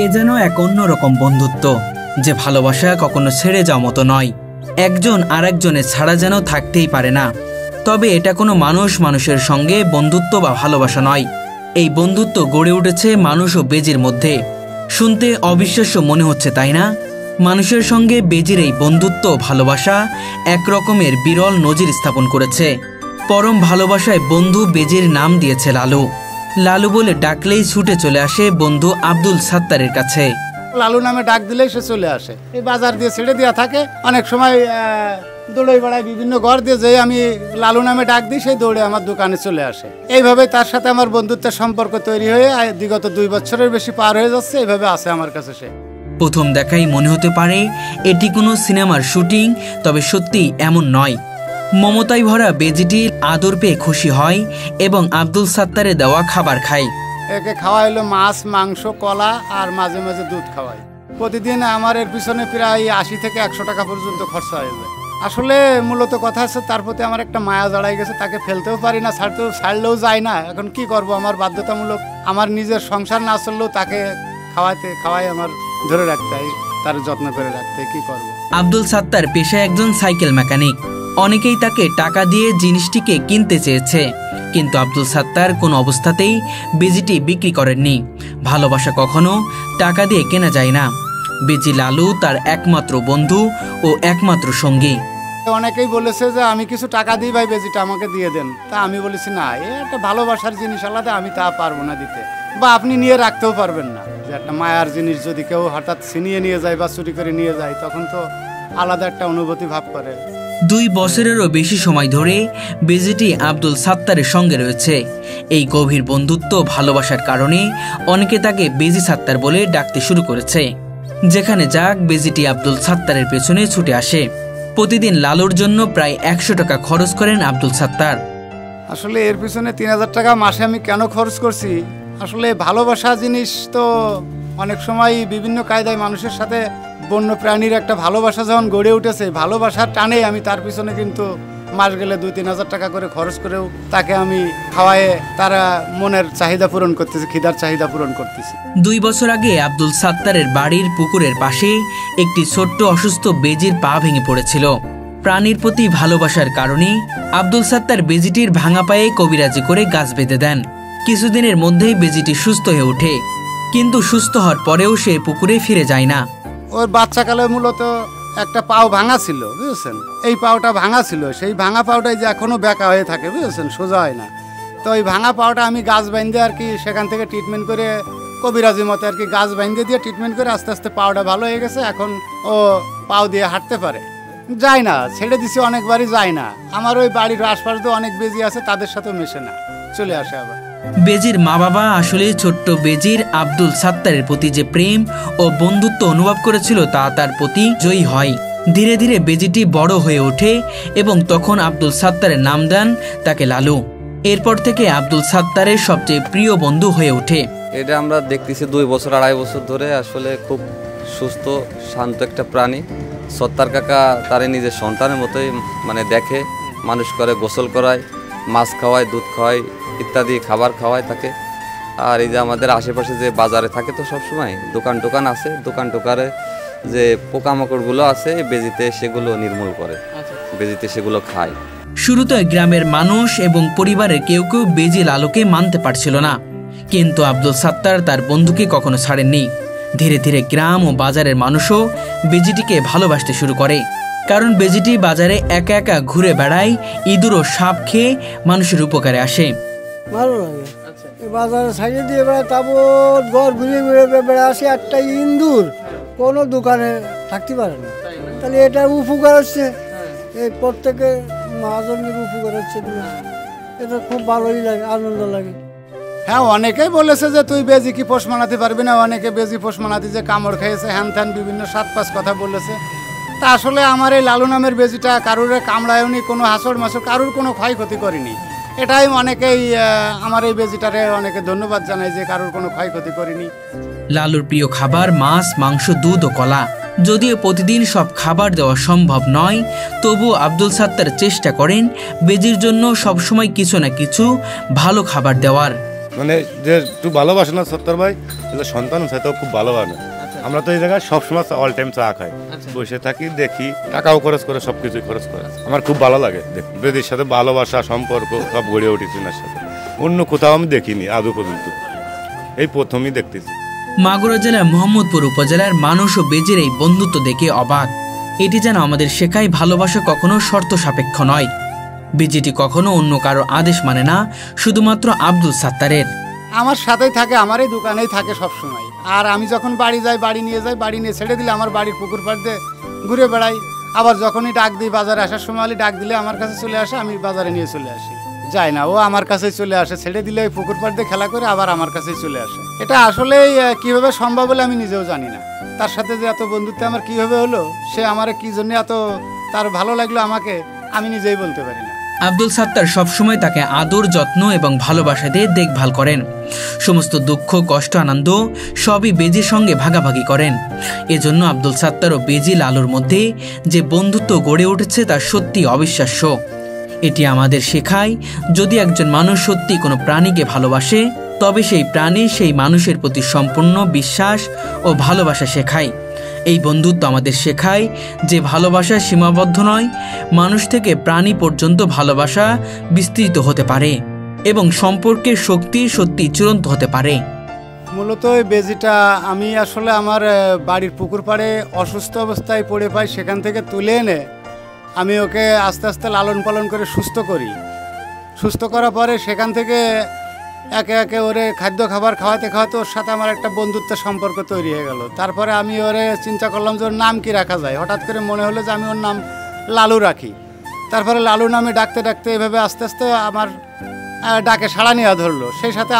এ যেন এক অন্যরকম বন্ধুত্ব, যে ভালোবাসা কখনো ছেড়ে যাওয়ার মতো নয়। একজন আরেকজনের ছাড়া যেন থাকতেই পারে না। তবে এটা কোনো মানুষের সঙ্গে বন্ধুত্ব বা ভালোবাসা নয়। এই বন্ধুত্ব গড়ে উঠেছে মানুষ ও বেজির মধ্যে। শুনতে অবিশ্বাস্য মনে হচ্ছে, তাই না? মানুষের সঙ্গে বেজির এই বন্ধুত্ব ভালোবাসা এক রকমের বিরল নজির স্থাপন করেছে। পরম ভালোবাসায় বন্ধু বেজির নাম দিয়েছে লালু। লালু বলে ডাকলেই ছুটে চলে আসে বন্ধু আব্দুল সাত্তারের কাছে। লালু নামে ডাক দিলেই সে চলে আসে। এই বাজার দিয়ে ছেড়ে দেওয়া থাকে, অনেক সময় দৌড়ে বেড়ায় বিভিন্ন ঘর দিয়ে, যে আমি লালু নামে ডাক দিই সেই দৌড়ে আমার দোকানে চলে আসে। এইভাবে তার সাথে আমার বন্ধুত্বের সম্পর্ক তৈরি হয়ে বিগত 2 বছরের বেশি পার হয়ে যাচ্ছে। এইভাবে আছে আমার কাছে সে। প্রথম দেখাই মনে হতে পারে এটি কোনো সিনেমার শুটিং, তবে সত্যি এমন নয়। মমতায় ভরা বেজিটি আদর পেয়ে খুশি হয় এবং আব্দুল সাত্তারে দেওয়া খাবার খায়। একে খাওয়া হলো মাছ, মাংস, কলা আর মাঝে মাঝে দুধ খাওয়াই। প্রতিদিন আমার এর পিছনে প্রায় 80 থেকে 100 টাকা পর্যন্ত খরচা হয়ে যায়। আসলে মূলত কথা হচ্ছে, তার প্রতি আমার একটা মায়া জড়াই গেছে। তাকে ফেলতেও পারি না, ছাড়লেও যায় না। এখন কি করব, আমার বাধ্যতামূলক। আমার নিজের সংসার না চললেও তাকে খাওয়াই আমার ধরে রাখতে হয়, তার যত্ন করে রাখতে। কি করব। আব্দুল সাত্তার পেশায় একজন সাইকেল মেকানিক। অনেকেই তাকে টাকা দিয়ে জিনিসটিকে কিনতে চেয়েছে, কিন্তু আব্দুল সাত্তার কোনো অবস্থাতেই বেজিটি বিক্রি করেননি। ভালোবাসা কখনো টাকা দিয়ে কেনা যায় না। বেজি লালু তার একমাত্র বন্ধু ও একমাত্র সঙ্গী। অনেকেই বলেছে যে আমি কিছু টাকা দিই ভাই, বেজিটা আমাকে দিয়ে দেন। তা আমি বলেছি না, এ একটা ভালোবাসার জিনিস আলাদা, আমি তা পারবো না দিতে, বা আপনি নিয়ে রাখতেও পারবেন না। যে একটা মায়ার জিনিস যদি কেউ হঠাৎ ছিনিয়ে নিয়ে যায় বা চুরি করে নিয়ে যায়, তখন তো আলাদা একটা অনুভূতি ভাব করে। 2 বছরেরও বেশি সময় ধরে বেজিটি আব্দুল সাত্তারের সঙ্গে রয়েছে। এই গভীর বন্ধুত্ব ভালোবাসার কারণে অনেকে তাকে বেজি সাত্তার বলে ডাকতে শুরু করেছে। যেখানে যাক, বেজিটি আব্দুল সাত্তারের পেছনে ছুটে আসে। প্রতিদিন লালুর জন্য প্রায় 100 টাকা খরচ করেন আব্দুল সাত্তার। আসলে এর পিছনে 3000 টাকা মাসে আমি কেন খরচ করছি, আসলে ভালোবাসা জিনিস তো অনেক সময় বিভিন্ন কায়দায় মানুষের সাথে বন্য প্রাণীর একটা ভালোবাসা যখন গড়ে উঠেছে, ভালোবাসার টানে আমি তার পিছনে কিন্তু মাস গেলে 2-3 হাজার টাকা করে খরচ করেও তাকে আমি খাওয়ায়ে তারা মনের চাহিদা পূরণ করতেছি, খিদার চাহিদা পূরণ করতেছি। 2 বছর আগে আব্দুল সাত্তারের বাড়ির পুকুরের পাশে একটি ছোট্ট অসুস্থ বেজির পা ভেঙে পড়েছিল। প্রাণীর প্রতি ভালোবাসার কারণে আব্দুল সাত্তার বেজিটির ভাঙা পায়ে কবিরাজি করে গাছ বেঁধে দেন। কিছুদিনের মধ্যেই বেজিটি সুস্থ হয়ে ওঠে, কিন্তু সুস্থ হওয়ার পরেও সে পুকুরে ফিরে যায় না। ওর বাচ্চাকালে মূলত একটা পাও ভাঙা ছিল, বুঝেছেন। এই পাওটা ভাঙা ছিল, সেই ভাঙা পাওটাই যে এখনো বেঁকা হয়ে থাকে, বুঝেছেন, সোজা হয় না। তো ওই ভাঙা পাওটা আমি গাছ বাইন্ধে আর কি সেখান থেকে ট্রিটমেন্ট করে, কবিরাজি মতে আর কি গাছ বাইন্ধে দিয়ে ট্রিটমেন্ট করে আস্তে আস্তে পাওটা ভালো হয়ে গেছে। এখন ও পাও দিয়ে হাঁটতে পারে। যায় না, ছেড়ে দিছি অনেকবারই, যায় না। আমার ওই বাড়ির আশপাশে তো অনেক বেজি আছে, তাদের সাথেও মেশে না, চলে আসে আবার। বেজির মা বাবা আসলে ছোট্ট বেজির আব্দুল সাত্তারের প্রতি যে প্রেম ও বন্ধুত্ব অনুভব করেছিল তা তার প্রতি জয়ী হয়। ধীরে ধীরে বেজিটি বড় হয়ে ওঠে এবং তখন আব্দুল সাত্তারের নাম দেন তাকে লালু। এরপর থেকে আব্দুল সাত্তারের সবচেয়ে প্রিয় বন্ধু হয়ে ওঠে। এটা আমরা দেখতেছি 2 বছর 2.5 বছর ধরে। আসলে খুব সুস্থ শান্ত একটা প্রাণী। সত্তার কাকা তারে নিজের সন্তানের মতোই দেখে, মানুষ করে, গোসল করায়, মাছ খাওয়ায়, দুধ খাওয়ায়, ইত্যাদি খাবার খাওয়ায় তাকে। আর এই যে আমাদের আশেপাশে যে বাজারে থাকে তো সবসময় দোকান আছে, দোকানে যে পোকামাকড়গুলো আছে বেজিতে সেগুলো নির্মূল করে, বেজিতে সেগুলো খায়। শুরুতে গ্রামের মানুষ এবং পরিবারের কেউ কেউ বেজি লালুকে মানতে পারছিল না, কিন্তু আব্দুল সাত্তার তার বন্ধুকে কখনো ছাড়েননি। ধীরে ধীরে গ্রাম ও বাজারের মানুষও বেজিটিকে ভালোবাসতে শুরু করে, কারণ বেজিটি বাজারে একা একা ঘুরে বেড়ায়, ইঁদুর ও সাপ খেয়ে মানুষের উপকারে আসে। ভালো লাগে। বাজারে সাইডে দিয়ে বেড়ায়, তারপর ঘর ঘুরে ঘুরে বেড়া আসে, একটা ইঁদুর কোনো দোকানে থাকতে পারে না। তাহলে এটা উপকার হচ্ছে, এই প্রত্যেকে মহাজনের উপকার হচ্ছে, এটা খুব ভালোই লাগে, আনন্দ লাগে। হ্যাঁ, অনেকেই বলেছে যে তুই বেজি কি পোষ মানাতে পারবি না, অনেকে বেজি পোষ মানাতে যে কামড় খেয়েছে, হ্যান ত্যান বিভিন্ন 7-5 কথা বলেছে। তা আসলে আমার এই লালু নামের বেজিটা কারুর কামড়ায়নি, কোনো হাসড় মাসড়, কারুর কোনো ক্ষয়ক্ষতি করেনি। এটাই অনেকেই আমার এই বেজিটারে অনেকে ধন্যবাদ জানায় যে কারুর কোনো ক্ষয়ক্ষতি করেনি। লালুর প্রিয় খাবার মাছ, মাংস, দুধ ও কলা। যদিও প্রতিদিন সব খাবার দেওয়া সম্ভব নয়, তবুও আব্দুল সাত্তার চেষ্টা করেন বেজির জন্য সবসময় কিছু না কিছু ভালো খাবার দেওয়ার। মানে যে একটু ভালোবাসে না সত্তর ভাই, সন্তান চাইতেও খুব ভালোবাসে। আমরা তো এই জায়গায় সবসময় অল টাইম চা খাই, বসে থাকি, দেখি, টাকাও খরচ করে, সব কিছুই খরচ করে। আমার খুব ভালো লাগে বেদির সাথে ভালোবাসা সম্পর্ক সব গড়ে উঠেছে ওনার সাথে। অন্য কোথাও আমি দেখিনি আজও পর্যন্ত, এই প্রথমই দেখতেছি। মাগুরা জেলার মোহাম্মদপুর উপজেলার মানুষ ও বেজির এই বন্ধুত্ব দেখে অবাক। এটি যেন আমাদের শেখায় ভালোবাসা কখনো শর্ত সাপেক্ষ নয়। বেজিটি কখনো অন্য কারো আদেশ মানে না, শুধুমাত্র আব্দুল সাত্তারের। আমার সাথেই থাকে, আমার এই দোকানেই থাকে সবসময়। আর আমি যখন বাড়ি যাই, বাড়ি নিয়ে ছেড়ে দিলে আমার বাড়ির পুকুর পাড় দিয়ে ঘুরে বেড়াই। আবার যখনই ডাক দিই বাজারে আসার সময় ডাক দিলে আমার কাছে চলে আসে, আমি বাজারে নিয়ে চলে আসি। যায় না, ও আমার কাছেই চলে আসে, ছেড়ে দিলে ওই পুকুর পাড় দিয়ে খেলা করে আবার আমার কাছেই চলে আসে। এটা আসলেই কীভাবে সম্ভব বলে আমি নিজেও জানি না। তার সাথে যে এত বন্ধুত্ব আমার কীভাবে হলো, সে আমার কী জন্য এত তার ভালো লাগলো আমাকে, আমি নিজেই বলতে পারি না। আব্দুল সাত্তার সবসময় তাকে আদর, যত্ন এবং ভালোবাসা দিয়ে দেখভাল করেন। সমস্ত দুঃখ, কষ্ট, আনন্দ সবই বেজির সঙ্গে ভাগাভাগি করেন। এজন্য আব্দুল সাত্তার ও বেজি লালুর মধ্যে যে বন্ধুত্ব গড়ে উঠেছে তা সত্যি অবিশ্বাস্য। এটি আমাদের শেখায়, যদি একজন মানুষ সত্যি কোনো প্রাণীকে ভালোবাসে, তবে সেই প্রাণী সেই মানুষের প্রতি সম্পূর্ণ বিশ্বাস ও ভালোবাসা শেখায়। এই বন্ধুত্ব আমাদের শেখায় যে ভালোবাসা সীমাবদ্ধ নয়, মানুষ থেকে প্রাণী পর্যন্ত ভালোবাসা বিস্তৃত হতে পারে এবং সম্পর্কের শক্তি সত্যি চূড়ান্ত হতে পারে। মূলত এই বেজিটা আমি আসলে আমার বাড়ির পুকুর পাড়ে অসুস্থ অবস্থায় পড়ে পাই, সেখান থেকে তুলে এনে আমি ওকে আস্তে আস্তে লালন পালন করে সুস্থ করি। সুস্থ করার পরে সেখান থেকে একে একে ওরে খাদ্য খাবার খাওয়াতে ওর সাথে আমার একটা বন্ধুত্বের সম্পর্ক তৈরি হয়ে গেল। তারপরে আমি ওরে চিন্তা করলাম যে ওর নাম কি রাখা যায়। হঠাৎ করে মনে হলো যে আমি ওর নাম লালু রাখি। তারপরে লালু নামে ডাকতে ডাকতে এভাবে আস্তে আস্তে আমার ডাকে সাড়া নেওয়া ধরলো। সেই সাথে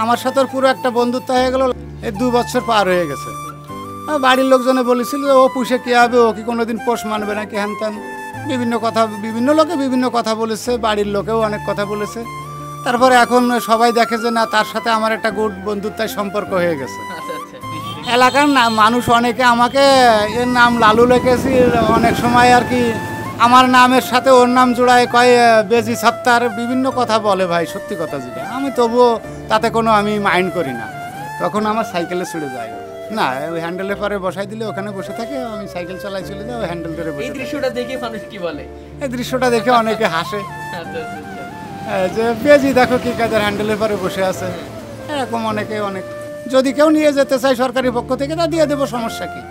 আমার সাথে ওর পুরো একটা বন্ধুত্ব হয়ে গেল। এই 2 বছর পার হয়ে গেছে। বাড়ির লোকজনে বলেছিল ও পুষে কী হবে, ও কি কোনোদিন পোষ মানবে নাকি, হ্যান ত্যান বিভিন্ন লোকে বিভিন্ন কথা বলেছে, বাড়ির লোকেও অনেক কথা বলেছে। তারপরে এখন সবাই দেখে যে না, তার সাথে আমার একটা গুড বন্ধুত্বের সম্পর্ক হয়ে গেছে। এলাকার মানুষ অনেকে আমাকে এর নাম লালু লেখেছি, অনেক সময় আর কি আমার নামের সাথে ওর নাম জোড়ায় কয় বেজি সাত্তার, বিভিন্ন কথা বলে। ভাই সত্যি কথা যেটা, আমি তবুও তাতে কোনো আমি মাইন্ড করি না। তখন আমার সাইকেলে চলে যায় না, ওই হ্যান্ডেলের পরে বসাই দিলে ওখানে বসে থাকে, আমি সাইকেল চালাই চলে যাই, ওই হ্যান্ডেল ধরে বসে। এই দৃশ্যটা দেখে মানুষ কি বলে? এই দৃশ্যটা দেখে অনেকে হাসে যে বেজি দেখো কি কাজের হ্যান্ডেলের পরে বসে আছে, এরকম অনেকে অনেক। যদি কেউ নিয়ে যেতে চায় সরকারি পক্ষ থেকে তা দিয়ে দেবো, সমস্যা কি?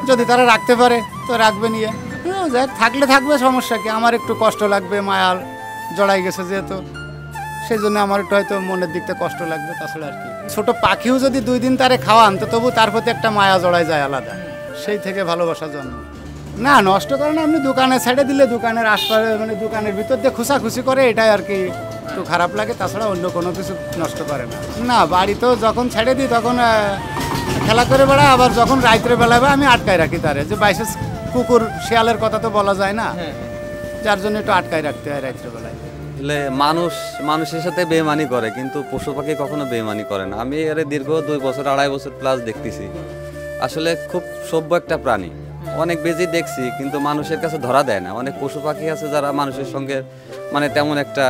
যদি তারা রাখতে পারে তো রাখবে, নিয়ে যাক থাকলে থাকবে, সমস্যা কি? আমার একটু কষ্ট লাগবে, মায়াল জড়াই গেছে যেহেতু, সেই জন্য আমার একটু হয়তো মনের দিকতে কষ্ট লাগবে, তাছাড়া আর কি। ছোট পাখিও যদি 2 দিন তারে খাওয়ান তো তবু তার প্রতি একটা মায়া জড়াই যায় আলাদা, সেই থেকে ভালোবাসা জন্ম। না নষ্ট করে না, এমনি দোকানে ছেড়ে দিলে দোকানের আশপাশে দোকানের ভিতর দিয়ে খুশাখুশি করে, এটাই আর কি একটু খারাপ লাগে, তাছাড়া অন্য কোনো কিছু নষ্ট করে না। না বাড়িতেও যখন ছেড়ে দিই তখন খেলা করে বেড়ায়, আবার যখন রাত্রে বেলায় আমি আটকায় রাখি তারে, যে বাইশে কুকুর শিয়ালের কথা তো বলা যায় না, যার জন্য একটু আটকায় রাখতে হয় রাত্রে বেলায়। মানুষের সাথে বেইমানি করে, কিন্তু পশু পাখি কখনো বেইমানি করে না। আমি এর দীর্ঘ 2 বছর 2.5 বছর প্লাস দেখতেছি। আসলে খুব সভ্য একটা প্রাণী। অনেক বেজি দেখছি কিন্তু মানুষের কাছে ধরা দেয় না। অনেক পশু পাখি আছে যারা মানুষের সঙ্গে তেমন একটা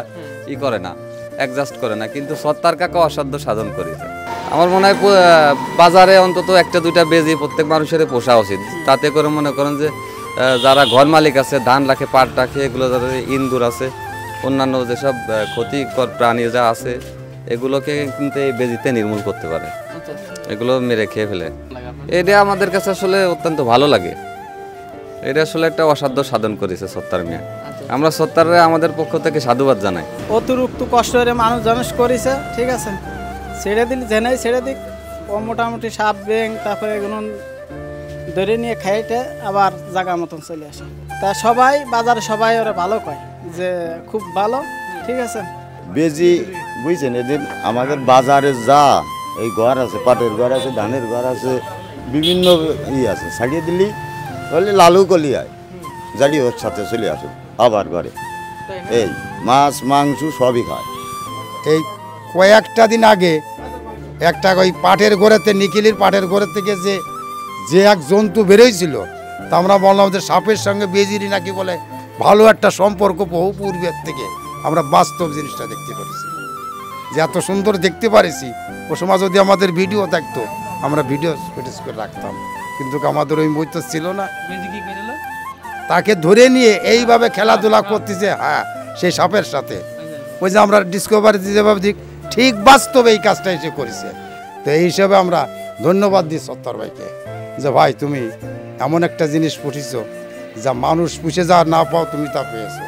করে না, অ্যাডজাস্ট করে না, কিন্তু সত্তার কাকা অসাধ্য সাধন করেছে। আমার মনে হয় বাজারে অন্তত 1-2টা বেজি প্রত্যেক মানুষের পোষা উচিত। তাতে করে মনে করেন যে যারা ঘর মালিক আছে, ধান রাখে, পাট রাখে, এগুলো যারা ইন্দুর আছে, অন্যান্য যেসব ক্ষতিকর প্রাণী যা আছে, এগুলোকে কিন্তু এই বেজিতে নির্মূল করতে পারে, এগুলো মেরে খেয়ে ফেলে। এটা আমাদের কাছে আসলে অত্যন্ত ভালো লাগে। এটা আসলে একটা অসাধ্য সাধন করেছে সত্তার মিয়া। আমরা সত্তারে আমাদের পক্ষ থেকে সাধুবাদ জানাই। অতিরিক্ত কষ্ট করে মানুষ করেছে, ঠিক আছে, ছেড়ে দিল জেনেই ছেড়ে দিক। ও মোটামুটি সাপ ব্যাং তারপরে এগুলো ধরে নিয়ে খাইতে আবার জায়গা মতন চলে আসে। তা সবাই বাজারে সবাই ওরা ভালো কয় যে খুব ভালো, ঠিক আছে। বেজি বুঝছেন, এদিন আমাদের বাজারে যা এই ঘর আছে, পাটের ঘর আছে, ধানের ঘর আছে, বিভিন্ন আছে, ছাড়িয়ে দিলি বললে লালু কলি আয় জাড়ি ওর সাথে চলে আসুক আবার ঘরে। এই মাছ মাংস সবই খায়। এই কয়েকটা দিন আগে একটা ওই পাটের ঘরেতে, নিখিলির পাটের ঘরের থেকে যে এক জন্তু বেরোয়ছিল, তা আমরা বললাম যে সাপের সঙ্গে বেজিরি নাকি বলে ভালো একটা সম্পর্ক, বহু পূর্বের থেকে আমরা বাস্তব জিনিসটা দেখতে পেরেছি যে এত সুন্দর দেখতে পারিছি, ও সময় যদি আমাদের ভিডিও থাকতো আমরা ভিডিও ফুটেজ করে রাখতাম, কিন্তু আমাদের ওই মৈত্র ছিল না। তাকে ধরে নিয়ে এইভাবে খেলাধুলা করতেছে, হ্যাঁ সেই সাপের সাথে, ওই যে আমরা ডিসকভারি যেভাবে ঠিক বাস্তবে এই কাজটা এসে করেছে। তো এই হিসাবে আমরা ধন্যবাদ দিই সত্তর ভাইকে, যে ভাই তুমি এমন একটা জিনিস পুষিছো যা মানুষ পুষে যা না পাও তুমি তা পেয়েছো।